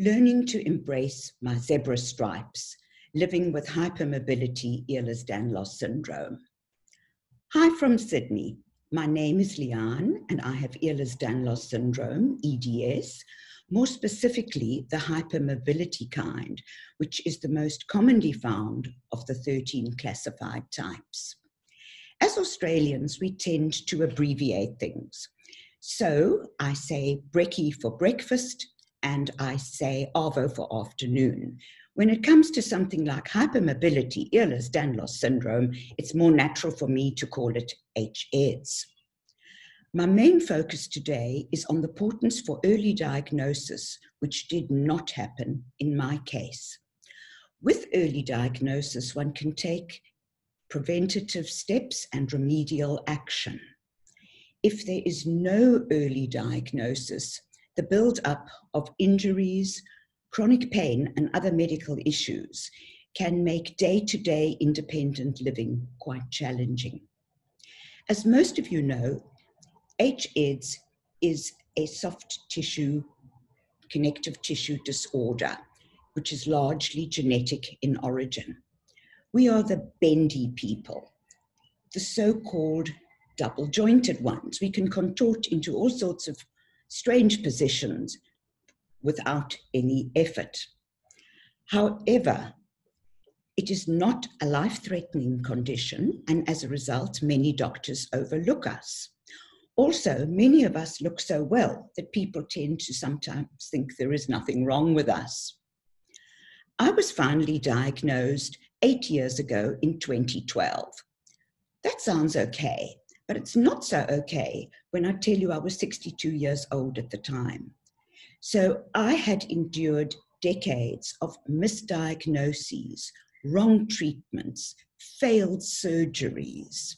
learning to embrace my zebra stripes, living with hypermobility Ehlers-Danlos syndrome. Hi from Sydney. My name is Liane and I have Ehlers-Danlos syndrome, EDS, more specifically the hypermobility kind, which is the most commonly found of the 13 classified types. As Australians, we tend to abbreviate things. So I say brekkie for breakfast and I say arvo for afternoon. When it comes to something like hypermobility, Ehlers-Danlos syndrome, it's more natural for me to call it H-EDS. My main focus today is on the importance for early diagnosis, which did not happen in my case. With early diagnosis, one can take preventative steps and remedial action. If there is no early diagnosis, the build-up of injuries, chronic pain, and other medical issues can make day-to-day independent living quite challenging. As most of you know, H-EDS is a soft tissue, connective tissue disorder, which is largely genetic in origin. We are the bendy people, the so-called double-jointed ones. We can contort into all sorts of strange positions without any effort. However, it is not a life-threatening condition, and as a result, many doctors overlook us. Also, many of us look so well that people tend to sometimes think there is nothing wrong with us. I was finally diagnosed 8 years ago in 2012. That sounds okay, but it's not so okay when I tell you I was 62 years old at the time. So I had endured decades of misdiagnoses, wrong treatments, failed surgeries,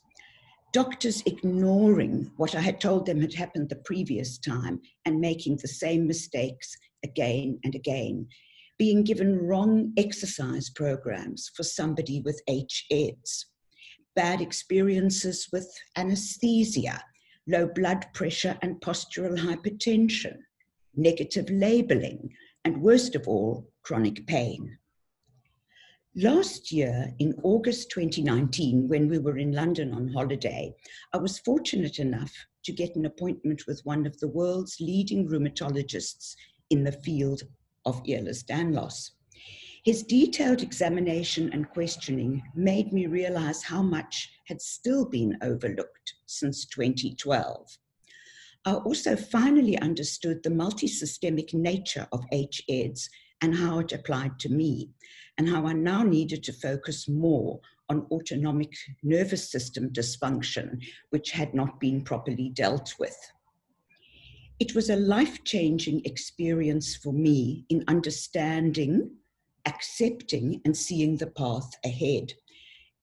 doctors ignoring what I had told them had happened the previous time and making the same mistakes again and again, being given wrong exercise programs for somebody with H-EDS, bad experiences with anesthesia, low blood pressure and postural hypertension, negative labeling, and worst of all, chronic pain. Last year, in August 2019, when we were in London on holiday, I was fortunate enough to get an appointment with one of the world's leading rheumatologists in the field of Ehlers-Danlos. His detailed examination and questioning made me realize how much had still been overlooked since 2012. I also finally understood the multisystemic nature of H-EDS and how it applied to me, and how I now needed to focus more on autonomic nervous system dysfunction, which had not been properly dealt with. It was a life-changing experience for me in understanding, accepting, and seeing the path ahead.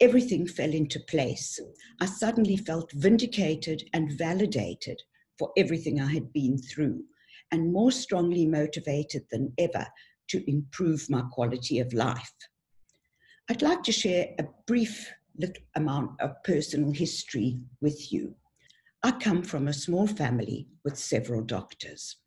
Everything fell into place. I suddenly felt vindicated and validated for everything I had been through, and more strongly motivated than ever to improve my quality of life. I'd like to share a brief little amount of personal history with you. I come from a small family with several doctors.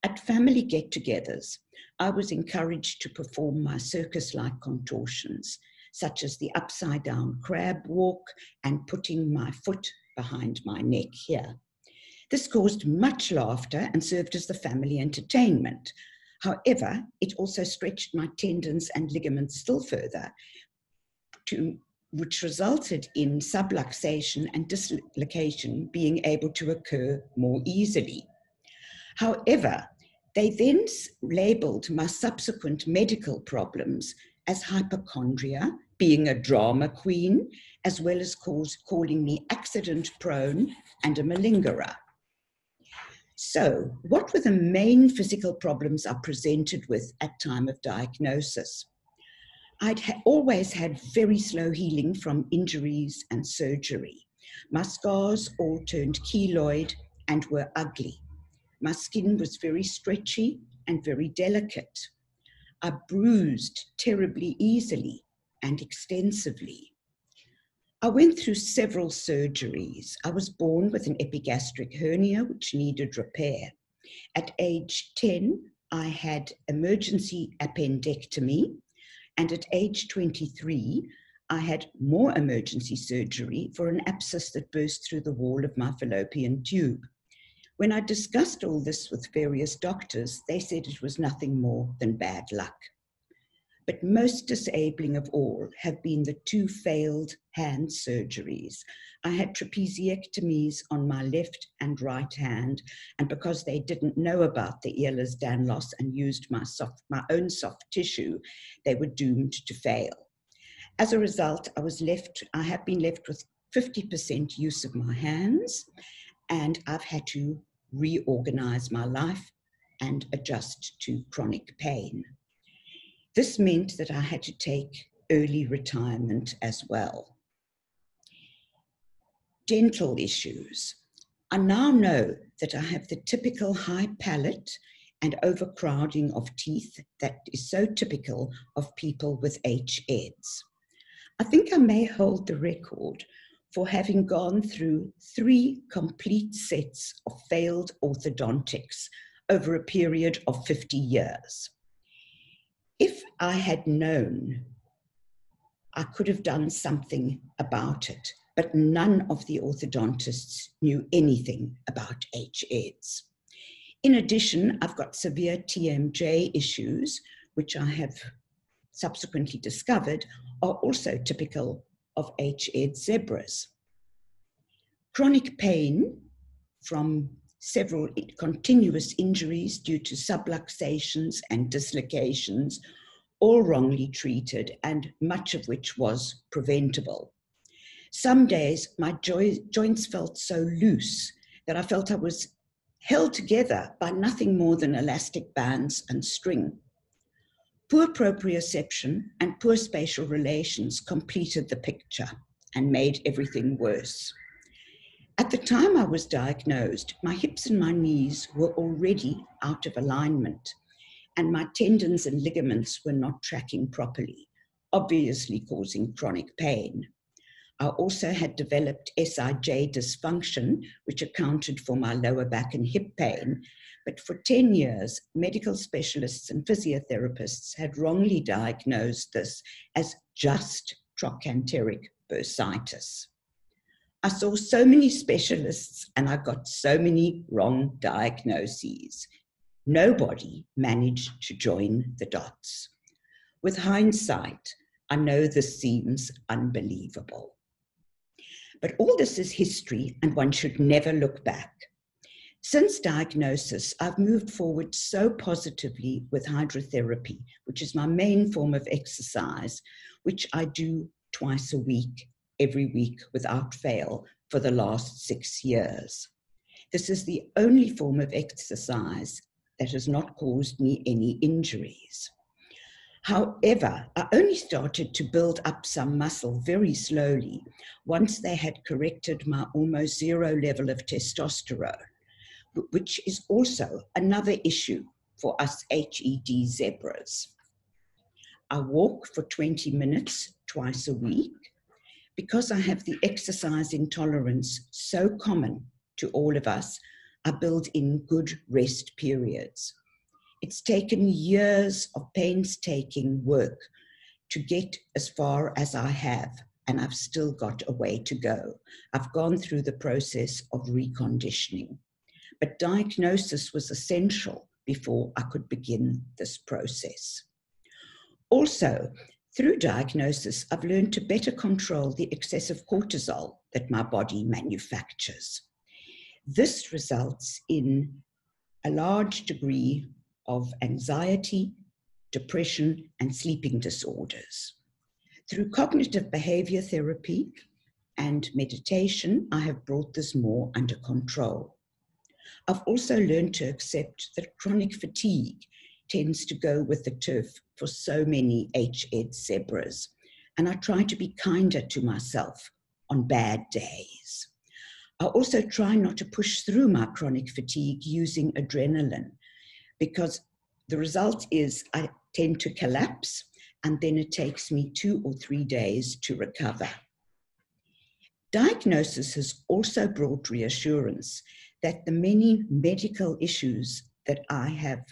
At family get-togethers, I was encouraged to perform my circus-like contortions, such as the upside-down crab walk and putting my foot behind my neck here. This caused much laughter and served as the family entertainment. However, it also stretched my tendons and ligaments still further, which resulted in subluxation and dislocation being able to occur more easily. However, they then labeled my subsequent medical problems as hypochondria, being a drama queen, as well as calling me accident-prone and a malingerer. So, what were the main physical problems I presented with at time of diagnosis? I'd always had very slow healing from injuries and surgery. My scars all turned keloid and were ugly. My skin was very stretchy and very delicate. I bruised terribly easily and extensively. I went through several surgeries. I was born with an epigastric hernia which needed repair. At age 10, I had emergency appendectomy, and at age 23, I had more emergency surgery for an abscess that burst through the wall of my fallopian tube. When I discussed all this with various doctors, they said it was nothing more than bad luck. But most disabling of all have been the 2 failed hand surgeries. I had trapeziectomies on my left and right hand, and because they didn't know about the Ehlers-Danlos and used my own soft tissue, they were doomed to fail. As a result, I have been left with 50% use of my hands, and I've had to reorganize my life and adjust to chronic pain. This meant that I had to take early retirement as well. Dental issues. I now know that I have the typical high palate and overcrowding of teeth that is so typical of people with H-EDS. I think I may hold the record for having gone through 3 complete sets of failed orthodontics over a period of 50 years. If I had known, I could have done something about it, but none of the orthodontists knew anything about H-EDS. In addition, I've got severe TMJ issues, which I have subsequently discovered are also typical of H-EDS zebras. Chronic pain from several continuous injuries due to subluxations and dislocations, all wrongly treated, and much of which was preventable. Some days my joints felt so loose that I felt I was held together by nothing more than elastic bands and string. Poor proprioception and poor spatial relations completed the picture and made everything worse. At the time I was diagnosed, my hips and my knees were already out of alignment, and my tendons and ligaments were not tracking properly, obviously causing chronic pain. I also had developed SIJ dysfunction, which accounted for my lower back and hip pain, but for 10 years, medical specialists and physiotherapists had wrongly diagnosed this as just trochanteric bursitis. I saw so many specialists and I got so many wrong diagnoses. Nobody managed to join the dots. With hindsight, I know this seems unbelievable. But all this is history and one should never look back. Since diagnosis, I've moved forward so positively with hydrotherapy, which is my main form of exercise, which I do twice a week, every week without fail for the last 6 years. This is the only form of exercise that has not caused me any injuries. However, I only started to build up some muscle very slowly once they had corrected my almost 0 level of testosterone, which is also another issue for us HED zebras. I walk for 20 minutes twice a week. Because I have the exercise intolerance so common to all of us, I build in good rest periods. It's taken years of painstaking work to get as far as I have, and I've still got a way to go. I've gone through the process of reconditioning, but diagnosis was essential before I could begin this process. Also, through diagnosis, I've learned to better control the excessive cortisol that my body manufactures. This results in a large degree of anxiety, depression, and sleeping disorders. Through cognitive behavior therapy and meditation, I have brought this more under control. I've also learned to accept that chronic fatigue tends to go with the turf for so many H-EDS zebras, and I try to be kinder to myself on bad days. I also try not to push through my chronic fatigue using adrenaline, because the result is I tend to collapse, and then it takes me 2 or 3 days to recover. Diagnosis has also brought reassurance that the many medical issues that I have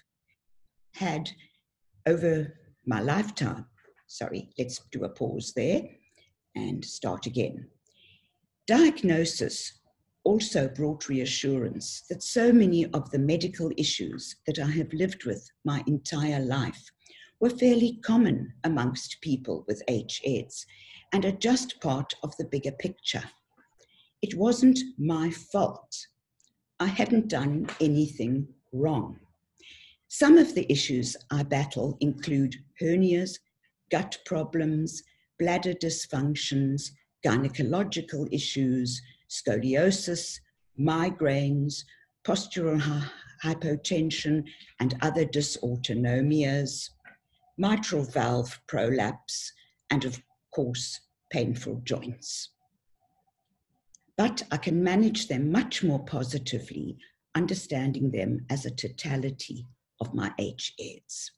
had over my lifetime. Sorry, let's do a pause there and start again. Diagnosis also brought reassurance that so many of the medical issues that I have lived with my entire life were fairly common amongst people with HS and are just part of the bigger picture. It wasn't my fault. I hadn't done anything wrong. Some of the issues I battle include hernias, gut problems, bladder dysfunctions, gynecological issues, scoliosis, migraines, postural hypotension and other dysautonomias, mitral valve prolapse, and of course, painful joints. But I can manage them much more positively, understanding them as a totality of my HS.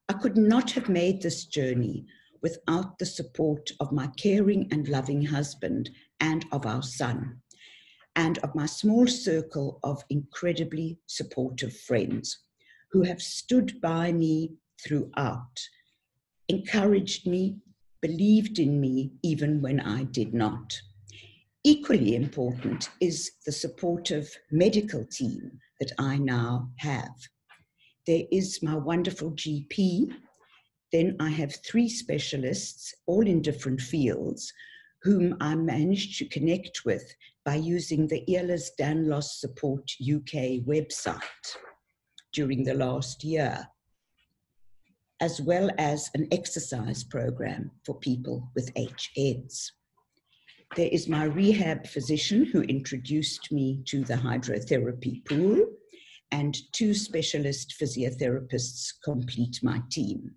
I could not have made this journey without the support of my caring and loving husband and of our son, and of my small circle of incredibly supportive friends who have stood by me throughout, encouraged me, believed in me even when I did not. Equally important is the supportive medical team that I now have. There is my wonderful GP. Then I have 3 specialists, all in different fields, whom I managed to connect with by using the Ehlers-Danlos Support UK website during the last year, as well as an exercise program for people with HS. There is my rehab physician who introduced me to the hydrotherapy pool, and 2 specialist physiotherapists complete my team.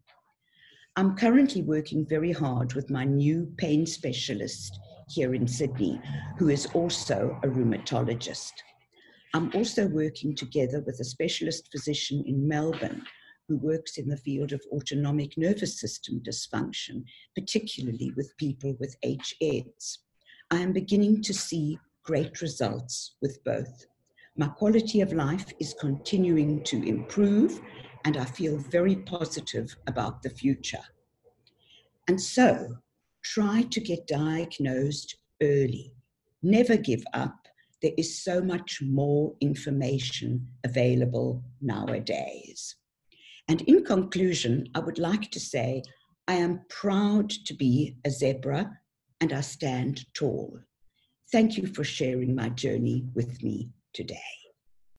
I'm currently working very hard with my new pain specialist here in Sydney, who is also a rheumatologist. I'm also working together with a specialist physician in Melbourne who works in the field of autonomic nervous system dysfunction, particularly with people with HS. I am beginning to see great results with both. My quality of life is continuing to improve, and I feel very positive about the future. And so, try to get diagnosed early. Never give up. There is so much more information available nowadays. And in conclusion, I would like to say, I am proud to be a zebra and I stand tall. Thank you for sharing my journey with me today.